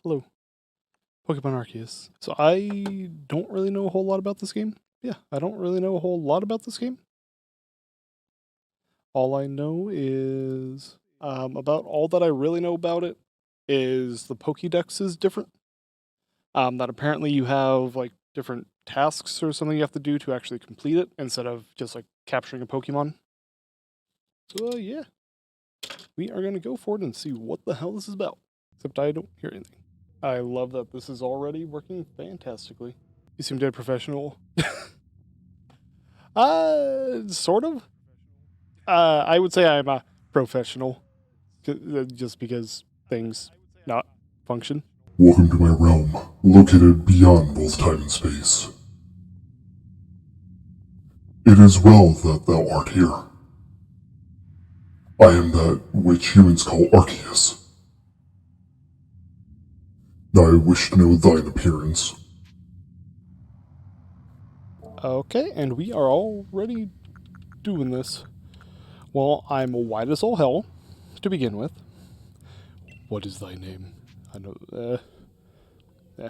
Hello, Pokemon Arceus. So I don't really know a whole lot about this game. Yeah, I don't really know a whole lot about this game. All I know is about all that I really know about it is the Pokédex is different. That apparently you have like different tasks or something you have to do to actually complete it instead of just like capturing a Pokemon. So yeah, we are gonna go for it and see what the hell this is about. Except I don't hear anything. I love that this is already working fantastically. You seem dead professional. Sort of. I would say I'm a professional, just because things not function. Welcome to my realm, located beyond both time and space. It is well that thou art here. I am that which humans call Arceus. I wish to know thine appearance. Okay, and we are already doing this. Well, I'm white as all hell, to begin with. What is thy name? I know, yeah.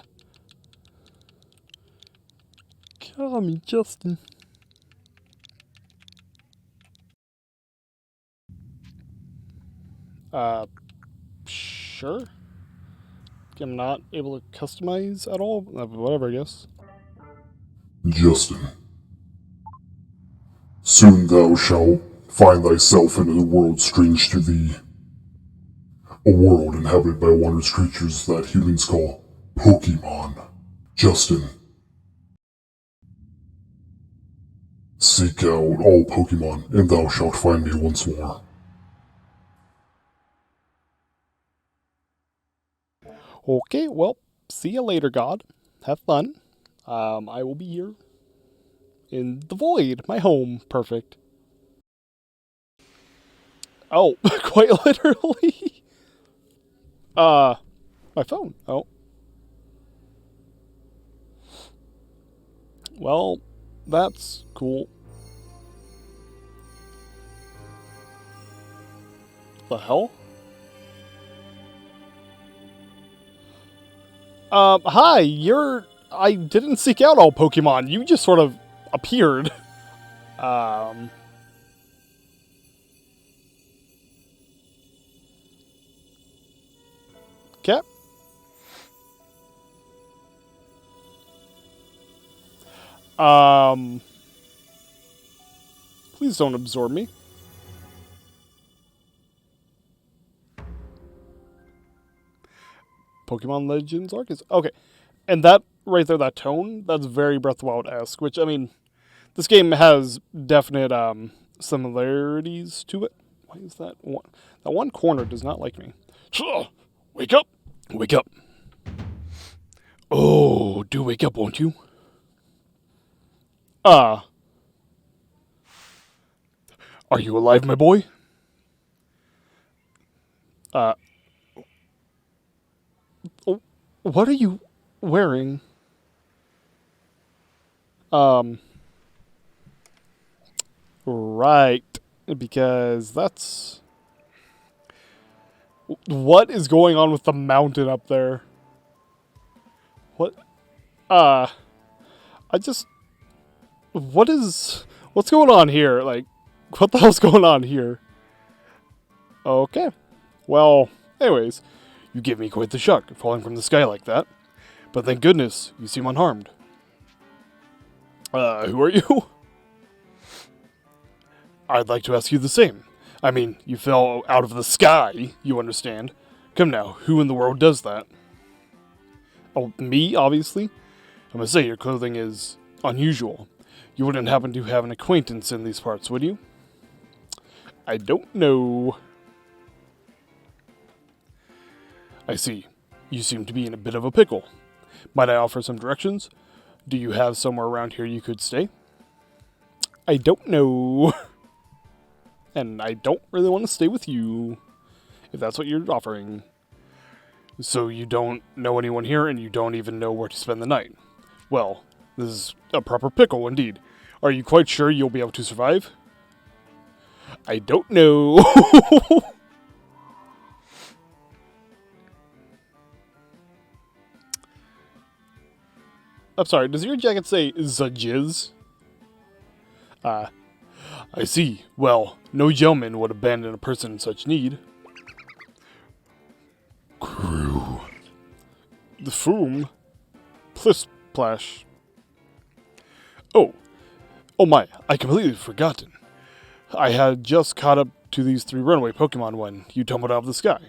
Call me Justin. Sure. I'm not able to customize at all. Whatever, I guess. Justin. Soon thou shalt find thyself in a world strange to thee. A world inhabited by wondrous creatures that humans call Pokémon. Justin. Seek out all Pokémon, and thou shalt find me once more. Okay, well, see you later, God. Have fun. I will be here in the void, my home. Perfect. Oh, quite literally. Uh, my phone. Oh. Well, that's cool. The hell? Hi, I didn't seek out all Pokemon. You just sort of appeared. Um. Okay. Um. Please don't absorb me. Pokemon Legends Arceus. Okay. And that right there, that tone, that's very Breath of the Wild-esque, which, I mean, this game has definite similarities to it. Why is that one? That one corner does not like me. Wake up! Wake up! Oh, do wake up, won't you? Are you alive, my boy? Uh, oh, what are you wearing? Right, because that's what is going on with the mountain up there. What? I just what's going on here? Like, what the hell's going on here? Okay. Well, anyways, you give me quite the shock falling from the sky like that. But thank goodness you seem unharmed. Who are you? I'd like to ask you the same. I mean, you fell out of the sky, you understand. Come now, who in the world does that? Oh, me, obviously. I must say, your clothing is unusual. You wouldn't happen to have an acquaintance in these parts, would you? I don't know. I see. You seem to be in a bit of a pickle. Might I offer some directions? Do you have somewhere around here you could stay? I don't know. And I don't really want to stay with you, if that's what you're offering. So you don't know anyone here and you don't even know where to spend the night. Well, this is a proper pickle indeed. Are you quite sure you'll be able to survive? I don't know. I'm sorry, does your jacket say Zajiz? I see. Well, no gentleman would abandon a person in such need. Crew. The Foom? Plisplash. Oh. Oh my, I completely forgotten. I had just caught up to these 3 runaway Pokemon when you tumbled out of the sky.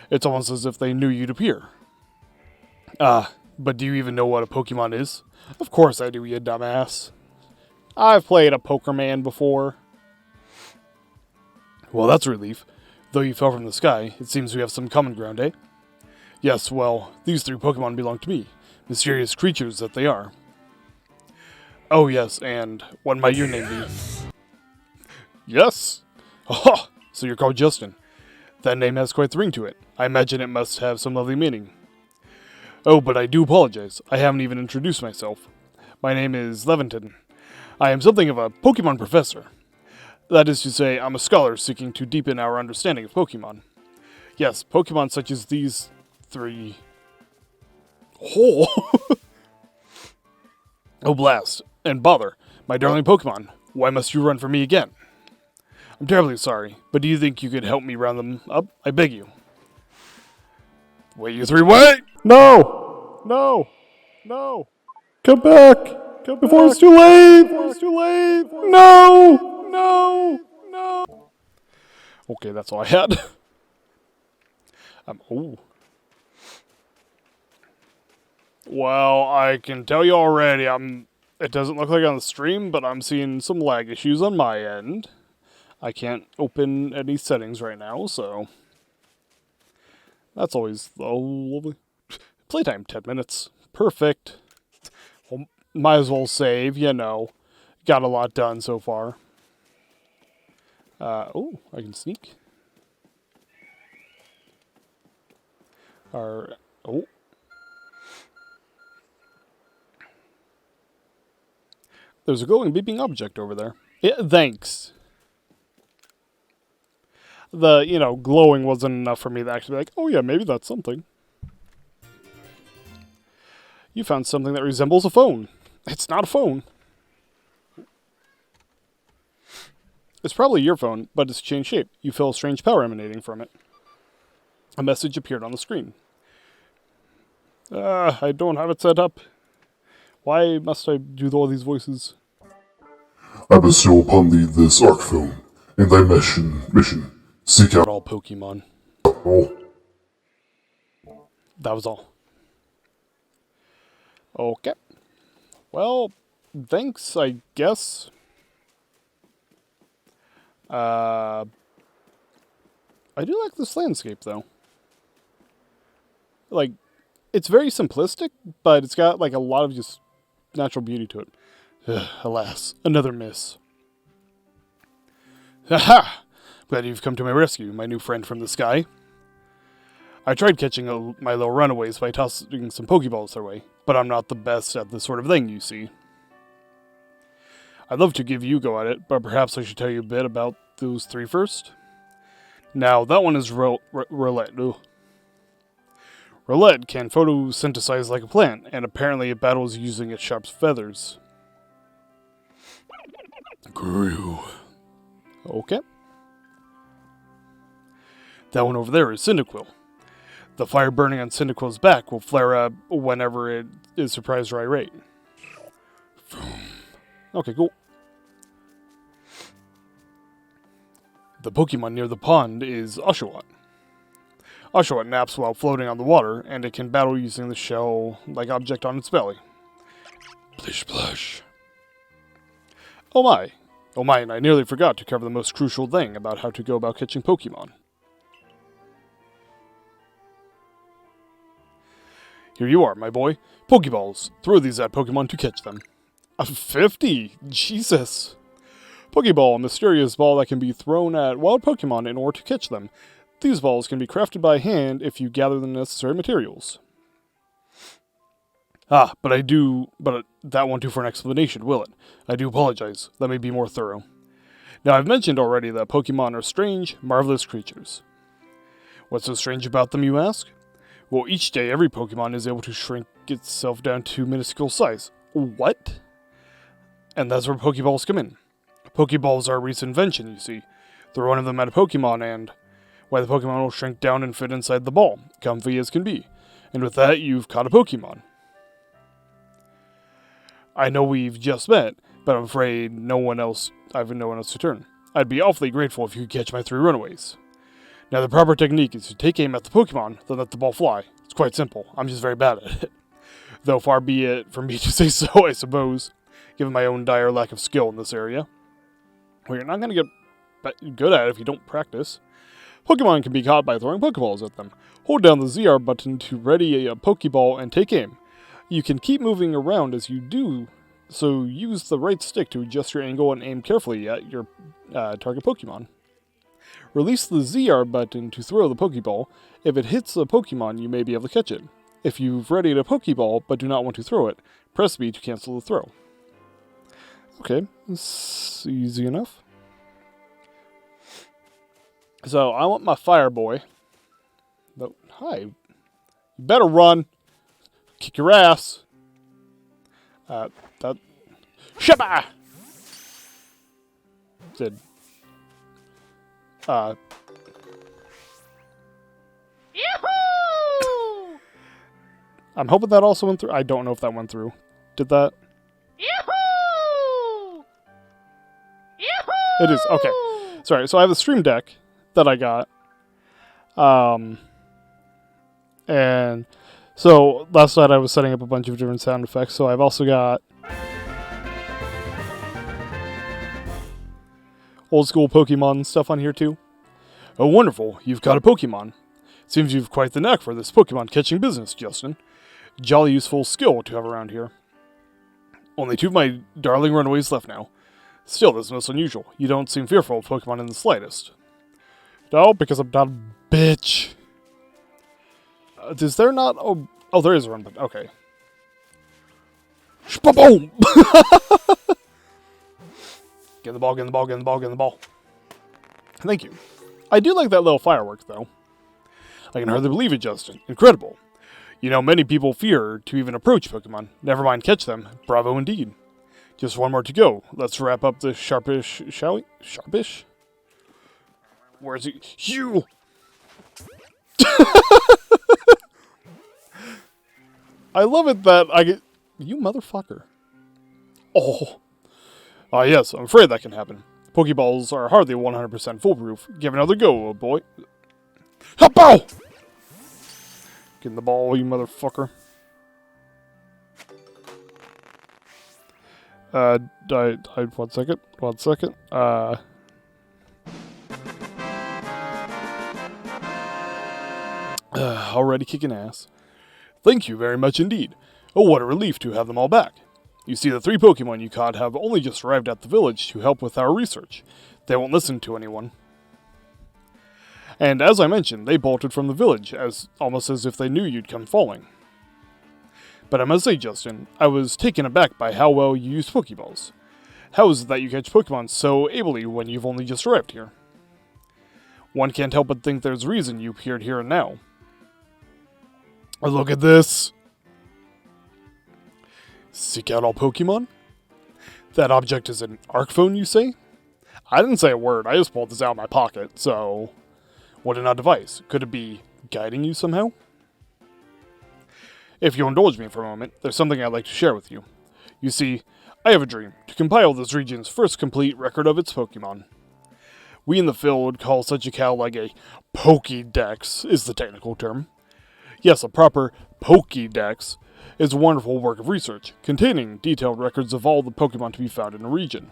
It's almost as if they knew you'd appear. But do you even know what a Pokemon is? Of course I do, you dumbass. I've played a Pokerman before. Well, that's a relief. Though you fell from the sky, it seems we have some common ground, eh? Yes, well, these 3 Pokemon belong to me. Mysterious creatures that they are. Oh yes, and what might your name be? Yes! Oh, so you're called Justin. That name has quite the ring to it. I imagine it must have some lovely meaning. Oh, but I do apologize. I haven't even introduced myself. My name is Leventon. I am something of a Pokemon professor. That is to say, I'm a scholar seeking to deepen our understanding of Pokemon. Yes, Pokemon such as these 3... Oh! Oh, blast. And bother. My darling Pokemon, why must you run from me again? I'm terribly sorry, but do you think you could help me round them up? I beg you. Wait, you 3, wait! No! No! No! Come back! Come before back. It's too late! Before it's too late! No! No! No! Okay, that's all I had. Oh. Well, I can tell you already, it doesn't look like on the stream, but I'm seeing some lag issues on my end. I can't open any settings right now, so that's always lovely. Playtime 10 minutes. Perfect. Well, might as well save, you know. Got a lot done so far. Oh, I can sneak. Oh. There's a glowing beeping object over there. Yeah, thanks. The, glowing wasn't enough for me to actually be like, oh yeah, maybe that's something. You found something that resembles a phone. It's not a phone. It's probably your phone, but it's changed shape. You feel a strange power emanating from it. A message appeared on the screen. I don't have it set up. Why must I do all these voices? I bestow upon thee this Arc Phone, in thy mission, seek out all Pokemon. all. That was all. Okay. Well, thanks, I guess. I do like this landscape, though. Like, it's very simplistic, but it's got, like, a lot of just natural beauty to it. Alas, another miss. Ha! Glad you've come to my rescue, my new friend from the sky. I tried catching my little runaways by tossing some Pokeballs their way, but I'm not the best at this sort of thing, you see. I'd love to give you a go at it, but perhaps I should tell you a bit about those 3 first. Now, that one is Roulette. Roulette can photosynthesize like a plant, and apparently it battles using its sharp feathers. Grew. Okay. That one over there is Cyndaquil. The fire burning on Cyndaquil's back will flare up whenever it is surprised or irate. Okay, cool. The Pokemon near the pond is Oshawott. Oshawott naps while floating on the water, and it can battle using the shell-like object on its belly. Plish Plush. Oh my, and I nearly forgot to cover the most crucial thing about how to go about catching Pokemon. Here you are, my boy. Pokeballs. Throw these at Pokemon to catch them. 50? Jesus. Pokeball, a mysterious ball that can be thrown at wild Pokemon in order to catch them. These balls can be crafted by hand if you gather the necessary materials. But that won't do for an explanation, will it? I do apologize. Let me be more thorough. Now, I've mentioned already that Pokemon are strange, marvelous creatures. What's so strange about them, you ask? Well, each day, every Pokemon is able to shrink itself down to minuscule size. What? And that's where Pokeballs come in. Pokeballs are a recent invention, you see. Throw one of them at a Pokemon and, why, the Pokemon will shrink down and fit inside the ball, comfy as can be. And with that, you've caught a Pokemon. I know we've just met, but I'm afraid I have no one else to turn. I'd be awfully grateful if you could catch my 3 runaways. Now, the proper technique is to take aim at the Pokemon, then let the ball fly. It's quite simple. I'm just very bad at it. Though far be it from me to say so, I suppose, given my own dire lack of skill in this area. Well, you're not going to get good at it if you don't practice. Pokemon can be caught by throwing Pokeballs at them. Hold down the ZR button to ready a Pokeball and take aim. You can keep moving around as you do, so use the right stick to adjust your angle and aim carefully at your target Pokemon. Release the ZR button to throw the Pokeball. If it hits a Pokemon, you may be able to catch it. If you've readied a Pokeball but do not want to throw it, press B to cancel the throw. Okay, it's easy enough. So, I want my Fire Boy. No, hi. You better run. Kick your ass. Shabba! Did. Yoo-hoo! I'm hoping that also went through. I don't know if that went through. Did that? Yoo-hoo! Yoo-hoo! It is. Okay. Sorry, so I have a Stream Deck that I got. And so last night I was setting up a bunch of different sound effects, so I've also got old school Pokemon stuff on here too. Oh, wonderful. You've got a Pokemon. Seems you've quite the knack for this Pokemon catching business, Justin. Jolly useful skill to have around here. Only 2 of my darling runaways left now. Still, this is most unusual. You don't seem fearful of Pokemon in the slightest. No, because I'm not a bitch. Is there not? Oh, there is a run button. Okay. Boom! Get the ball, get the ball, get the ball, get the ball. Thank you. I do like that little firework, though. I can hardly believe it, Justin. Incredible. You know, many people fear to even approach Pokemon. Never mind catch them. Bravo indeed. Just 1 more to go. Let's wrap up the Sharpish, shall we? Sharpish? Where is he? You! I love it that I get... You motherfucker. Oh. Ah, yes, I'm afraid that can happen. Pokeballs are hardly 100% foolproof. Give another go, oh boy. Hoppo! Get in the ball, you motherfucker. One second. Already kicking ass. Thank you very much indeed. Oh, what a relief to have them all back. You see, the 3 Pokemon you caught have only just arrived at the village to help with our research. They won't listen to anyone. And as I mentioned, they bolted from the village, almost as if they knew you'd come falling. But I must say, Justin, I was taken aback by how well you use Pokeballs. How is it that you catch Pokemon so ably when you've only just arrived here? One can't help but think there's reason you appeared here and now. Look at this! Seek out all Pokemon? That object is an Arc phone, you say? I didn't say a word, I just pulled this out of my pocket, so... What an odd device. Could it be guiding you somehow? If you'll indulge me for a moment, there's something I'd like to share with you. You see, I have a dream to compile this region's first complete record of its Pokemon. We in the field call such a cow like a Pokédex, is the technical term. Yes, a proper Pokédex is a wonderful work of research, containing detailed records of all the Pokemon to be found in a region.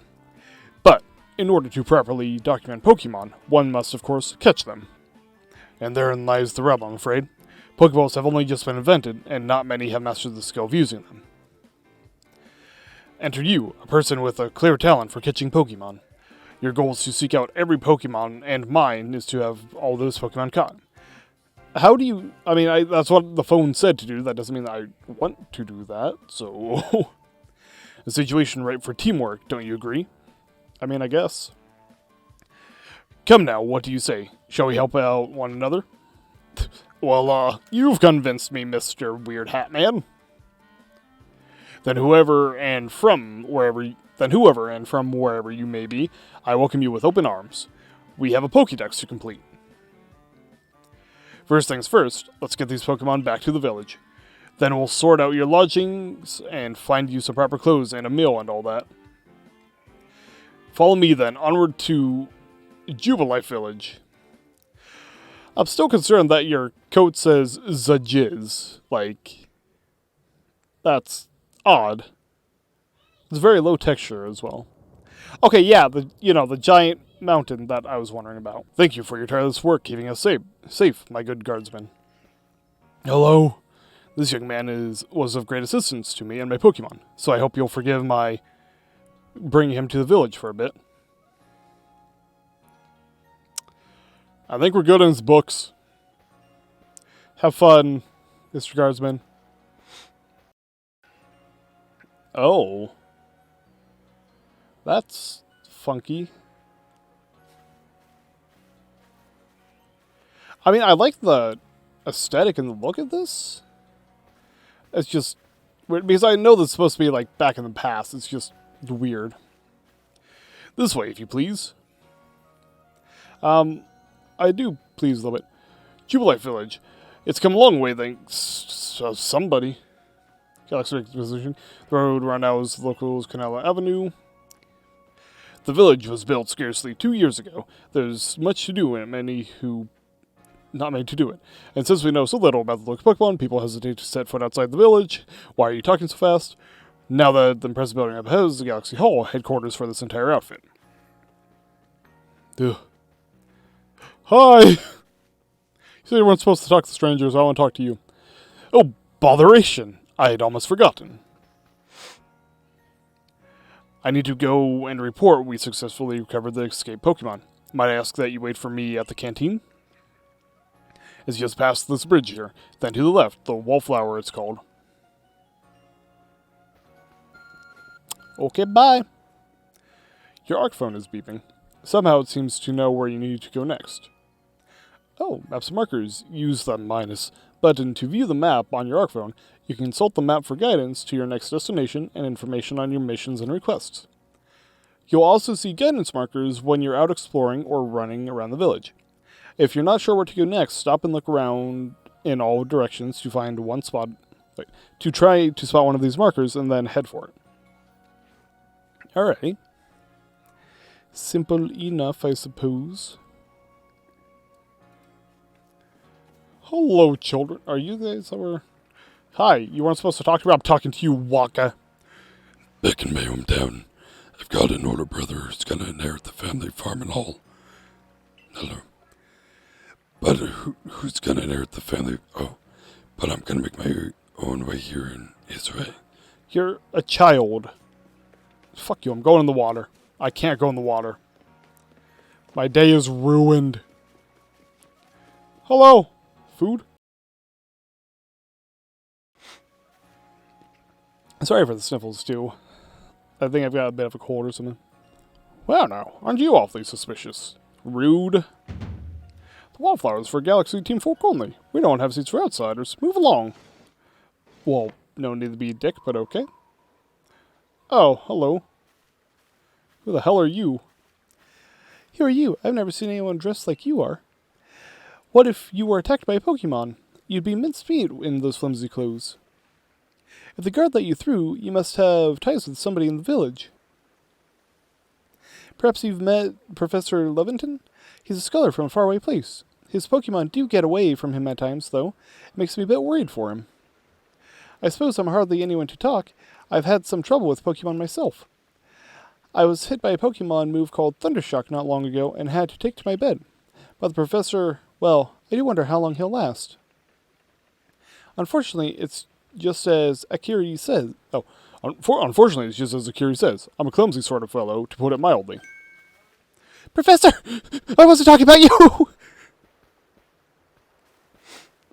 But, in order to properly document Pokemon, one must, of course, catch them. And therein lies the rub, I'm afraid. Pokeballs have only just been invented, and not many have mastered the skill of using them. Enter you, a person with a clear talent for catching Pokemon. Your goal is to seek out every Pokemon, and mine is to have all those Pokemon caught. How do you... that's what the phone said to do. That doesn't mean that I want to do that, so... A situation ripe for teamwork, don't you agree? I guess. Come now, what do you say? Shall we help out one another? Well, you've convinced me, Mr. Weird Hat Man. Then whoever and from wherever you may be, I welcome you with open arms. We have a Pokédex to complete. First things first, let's get these Pokemon back to the village. Then we'll sort out your lodgings and find you some proper clothes and a meal and all that. Follow me then, onward to Jubilife Village. I'm still concerned that your coat says Zajiz. Like, that's odd. It's very low texture as well. Okay, yeah, the giant mountain that I was wondering about. Thank you for your tireless work keeping us safe, my good guardsman. Hello. This young man was of great assistance to me and my Pokemon, so I hope you'll forgive my bringing him to the village for a bit. I think we're good in his books. Have fun, Mr. Guardsman. Oh. That's funky. I mean, I like the aesthetic and the look of this. It's just weird, because I know this is supposed to be like back in the past. It's just weird. This way, if you please. I do please a little bit. Jubilife Village. It's come a long way, thanks to somebody. Galaxy Exposition. The road right now is locals Canala Avenue. The village was built scarcely 2 years ago. There's much to do and many who not made to do it. And since we know so little about the local Pokemon, people hesitate to set foot outside the village. Why are you talking so fast? Now that the impressive building up ahead is the Galaxy Hall, headquarters for this entire outfit. Ugh. Hi! You said you weren't supposed to talk to strangers, I want to talk to you. Oh, botheration! I had almost forgotten. I need to go and report we successfully recovered the escaped Pokemon. Might I ask that you wait for me at the canteen? It's just past this bridge here. Then to the left, the Wallflower it's called. Okay, bye. Your ARC phone is beeping. Somehow it seems to know where you need to go next. Oh, maps and markers. Use the minus button to view the map on your ARC phone. You can consult the map for guidance to your next destination and information on your missions and requests. You'll also see guidance markers when you're out exploring or running around the village. If you're not sure where to go next, stop and look around in all directions to find one spot. To try to spot one of these markers and then head for it. Alright. Simple enough, I suppose. Hello, children. Are you guys over? Hi, you weren't supposed to talk to me. I'm talking to you, Waka. Back in my hometown, I've got an older brother who's gonna inherit the family farm and all. Hello. But who's gonna inherit the family? Oh, but I'm gonna make my own way here in Israel. You're a child. Fuck you, I'm going in the water. I can't go in the water. My day is ruined. Hello. Food? Sorry for the sniffles, too. I think I've got a bit of a cold or something. Well, now, aren't you awfully suspicious? Rude. The Wallflower is for Galaxy Team Folk only. We don't have seats for outsiders. Move along. Well, no need to be a dick, but okay. Oh, hello. Who the hell are you? Who are you? I've never seen anyone dressed like you are. What if you were attacked by a Pokemon? You'd be mincemeat in those flimsy clothes. If the guard let you through, you must have ties with somebody in the village. Perhaps you've met Professor Levington? He's a scholar from a faraway place. His Pokemon do get away from him at times, though. It makes me a bit worried for him. I suppose I'm hardly anyone to talk. I've had some trouble with Pokemon myself. I was hit by a Pokemon move called Thundershock not long ago and had to take to my bed. But the professor, well, I do wonder how long he'll last. Unfortunately, it's just as Akiri says. Oh, unfortunately, it's just as Akiri says. I'm a clumsy sort of fellow, to put it mildly. Professor! I wasn't talking about you!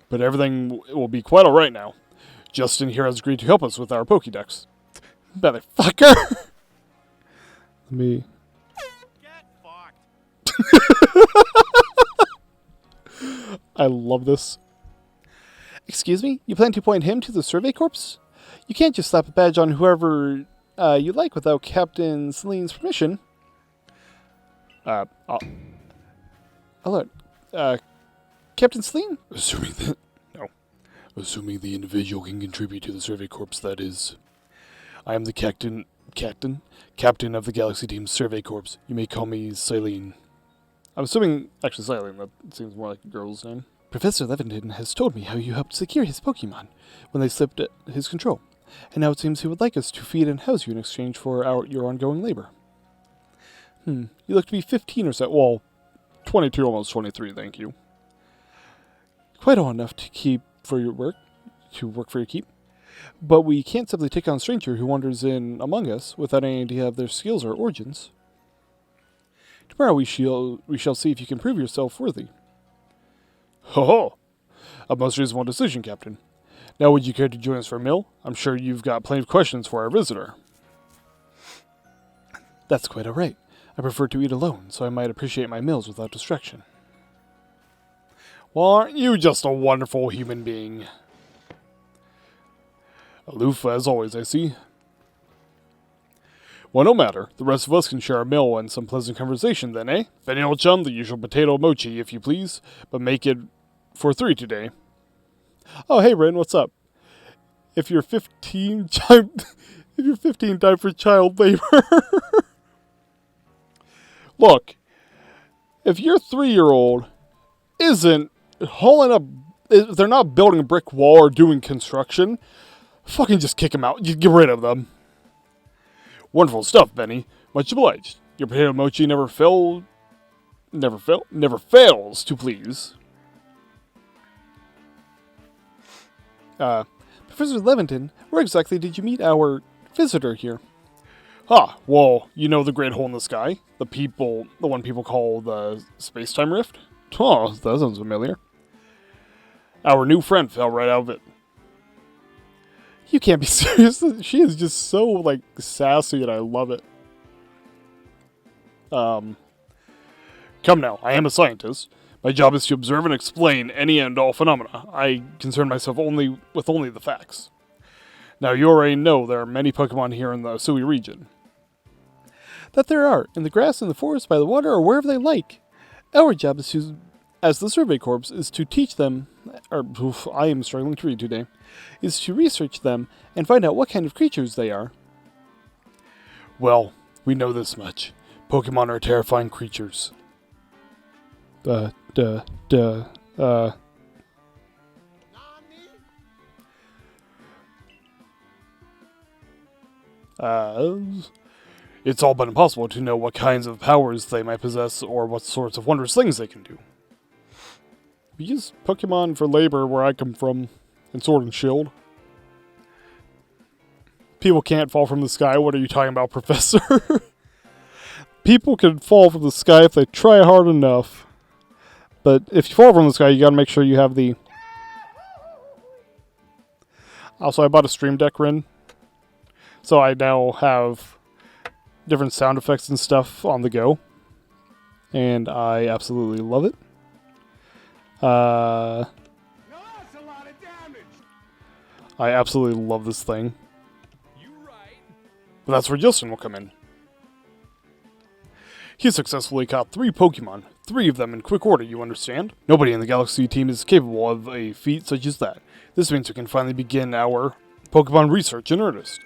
But everything will be quite alright now. Justin here has agreed to help us with our Pokédex. Motherfucker! Me. Get fucked. I love this. Excuse me? You plan to appoint him to the Survey Corps? You can't just slap a badge on whoever you like without Captain Celine's permission. Hello. Captain Celine? Assuming the individual can contribute to the Survey Corps, that is. I am the captain of the Galaxy Team's Survey Corps. You may call me Celine. I'm assuming, actually Celine, that seems more like a girl's name. Professor Leventon has told me how you helped secure his Pokemon when they slipped his control, and now it seems he would like us to feed and house you in exchange for your ongoing labor. You look to be 15 or so. Well, 22, almost 23, thank you. Quite old enough to work for your keep. But we can't simply take on a stranger who wanders in among us without any idea of their skills or origins. Tomorrow we shall see if you can prove yourself worthy. Ho ho! A most reasonable decision, Captain. Now would you care to join us for a meal? I'm sure you've got plenty of questions for our visitor. That's quite all right. I prefer to eat alone, so I might appreciate my meals without distraction. Well, aren't you just a wonderful human being? Aloof as always, I see. Well, no matter. The rest of us can share a meal and some pleasant conversation then, eh? Benny old chum, the usual potato mochi, if you please, but make it for 3 today. Oh, hey, Ren, what's up? If you're 15, time for child labor. Look, if your 3-year-old isn't hauling up, if they're not building a brick wall or doing construction, fucking just kick them out. You get rid of them. Wonderful stuff, Benny. Much obliged. Your potato mochi never fails to please. Professor Leventon, where exactly did you meet our visitor here? Well, you know the great hole in the sky? The one people call the space-time rift? Oh, that sounds familiar. Our new friend fell right out of it. You can't be serious. She is just so, sassy, and I love it. Come now, I am a scientist. My job is to observe and explain any and all phenomena. I concern myself with the facts. Now, you already know there are many Pokemon here in the Sui region. That there are, in the grass, in the forest, by the water, or wherever they like. Our job as the Survey Corps, is to teach them, I am struggling to read today, is to research them and find out what kind of creatures they are. Well, we know this much. Pokemon are terrifying creatures. It's all but impossible to know what kinds of powers they might possess or what sorts of wondrous things they can do. We use Pokemon for labor where I come from, in Sword and Shield. People can't fall from the sky. What are you talking about, Professor? People can fall from the sky if they try hard enough. But if you fall from the sky, you gotta make sure you have the... Also, I bought a Stream Deck, Rin. So I now have different sound effects and stuff on the go. And I absolutely love it. I absolutely love this thing. But that's where Justin will come in. He successfully caught 3 Pokemon. 3 of them in quick order, you understand? Nobody in the Galaxy team is capable of a feat such as that. This means we can finally begin our Pokemon research in earnest.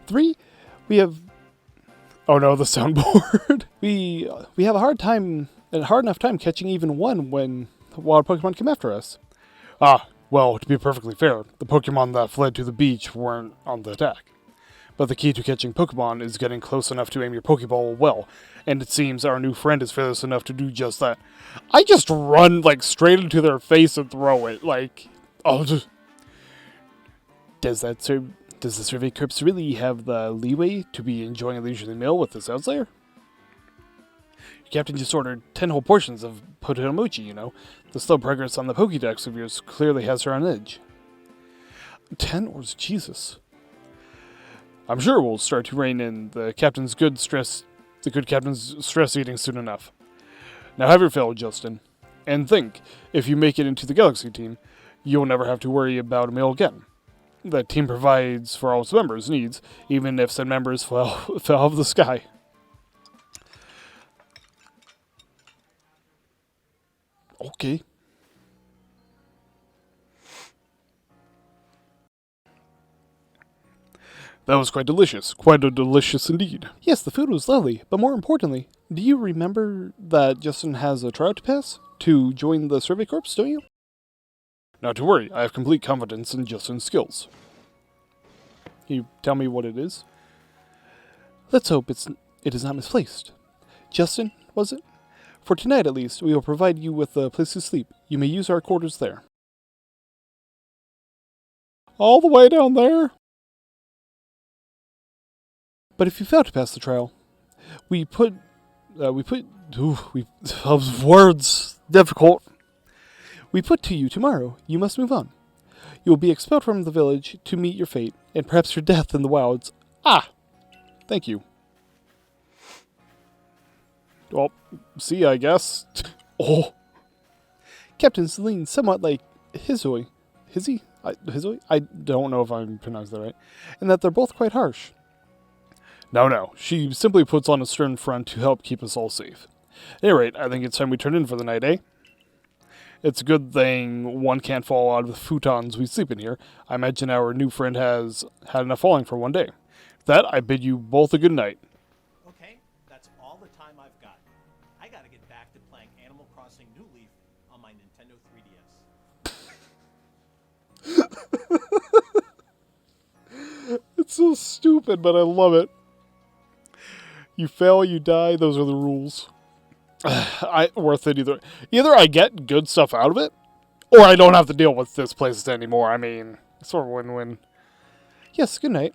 3? We have... Oh no, the soundboard. we have a hard enough time catching even one when wild Pokemon come after us. Well, to be perfectly fair, the Pokemon that fled to the beach weren't on the attack. But the key to catching Pokemon is getting close enough to aim your Pokeball well, and it seems our new friend is fearless enough to do just that. I just run, straight into their face and throw it, Does the Survey Corps really have the leeway to be enjoying a leisurely meal with this outsider? Your captain just ordered 10 whole portions of potato mochi, you know. The slow progress on the Pokédex of yours clearly has her on edge. 10 or Jesus. I'm sure we'll start to rein in the good captain's stress eating soon enough. Now have your fill, Justin. And think, if you make it into the Galaxy team, You'll never have to worry about a meal again. The team provides for all its members' needs, even if said members fell out of the sky. Okay. That was quite delicious. Quite delicious indeed. Yes, the food was lovely, but more importantly, do you remember that Justin has a tryout to pass to join the Survey Corps, don't you? Not to worry, I have complete confidence in Justin's skills. Can you tell me what it is? Let's hope it is not misplaced. Justin, was it? For tonight at least, we will provide you with a place to sleep. You may use our quarters there. All the way down there? But if you fail to pass the trial, words difficult. We put to you tomorrow. You must move on. You will be expelled from the village to meet your fate, and perhaps your death in the wilds. Ah! Thank you. Well, see, I guess. Oh! Captain Celine, somewhat like Hizoi. Hizoi? I don't know if I'm pronouncing that right. And that they're both quite harsh. No. She simply puts on a stern front to help keep us all safe. At any rate, I think it's time we turn in for the night, eh? It's a good thing one can't fall out of the futons we sleep in here. I imagine our new friend has had enough falling for one day. With that, I bid you both a good night. Okay, that's all the time I've got. I gotta get back to playing Animal Crossing New Leaf on my Nintendo 3DS. It's so stupid, but I love it. You fail, you die, those are the rules. Worth it either. Either I get good stuff out of it, or I don't have to deal with this place anymore. I mean, it's sort of win-win. Yes, good night.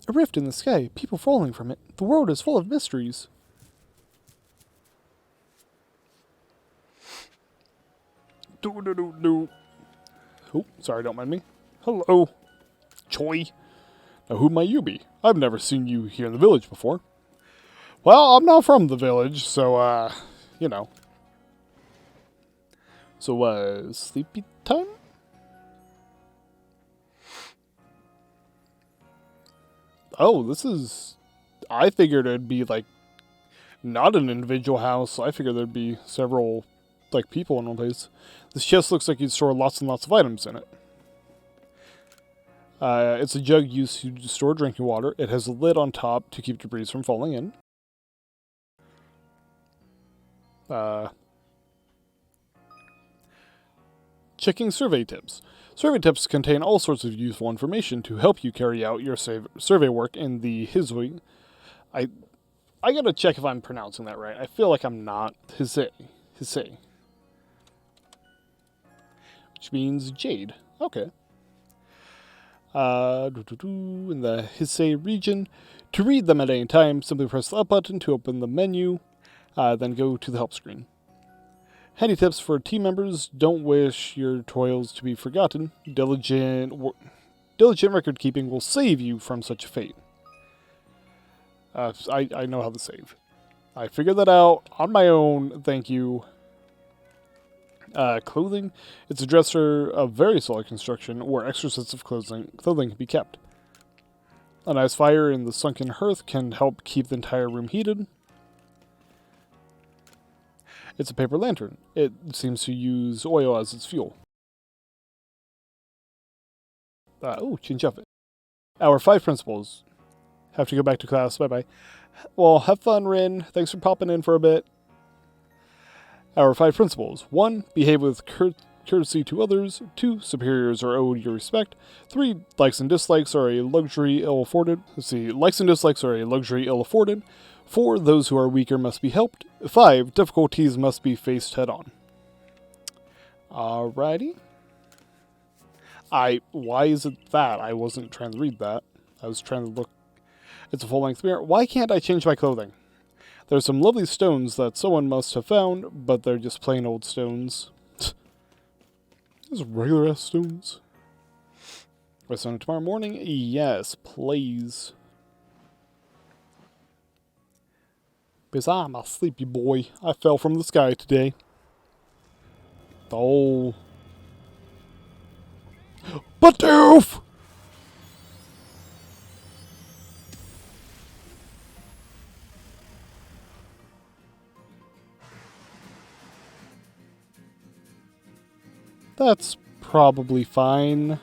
A rift in the sky, people falling from it. The world is full of mysteries. Do. Oh, sorry, don't mind me. Hello. Choi. Now, who might you be? I've never seen you here in the village before. Well, I'm not from the village, so, you know. So, sleepy time? Oh, this is... I figured it'd be, like, not an individual house. I figured there'd be several, like, people in one place. This chest looks like you'd store lots and lots of items in it. It's a jug used to store drinking water. It has a lid on top to keep debris from falling in. Checking survey tips. Survey tips contain all sorts of useful information to help you carry out your survey work in the Hizoi. I gotta check if I'm pronouncing that right. I feel like I'm not. Hizei. Which means jade. Okay. In the Hissei region. To read them at any time, simply press the up button to open the menu, then go to the help screen. Handy tips for team members: don't wish your toils to be forgotten. Diligent record keeping will save you from such a fate. I know how to save. I figured that out on my own, thank you. Clothing. It's a dresser of very solid construction where extra sets of clothing can be kept. A nice fire in the sunken hearth can help keep the entire room heated. It's a paper lantern. It seems to use oil as its fuel. Change of it. Our 5 principles. Have to go back to class. Bye-bye. Well, have fun, Rin. Thanks for popping in for a bit. Our 5 principles. 1. Behave with courtesy to others. 2. Superiors are owed your respect. 3. Likes and dislikes are a luxury ill afforded. Likes and dislikes are a luxury ill afforded. 4. Those who are weaker must be helped. 5. Difficulties must be faced head on. Alrighty. Why is it that? I wasn't trying to read that. I was trying to look. It's a full-length mirror. Why can't I change my clothing? There's some lovely stones that someone must have found, but they're just plain old stones. Those regular-ass stones. Rest on it tomorrow morning? Yes, please. Because I'm a sleepy boy. I fell from the sky today. Oh. Bidoof! That's probably fine.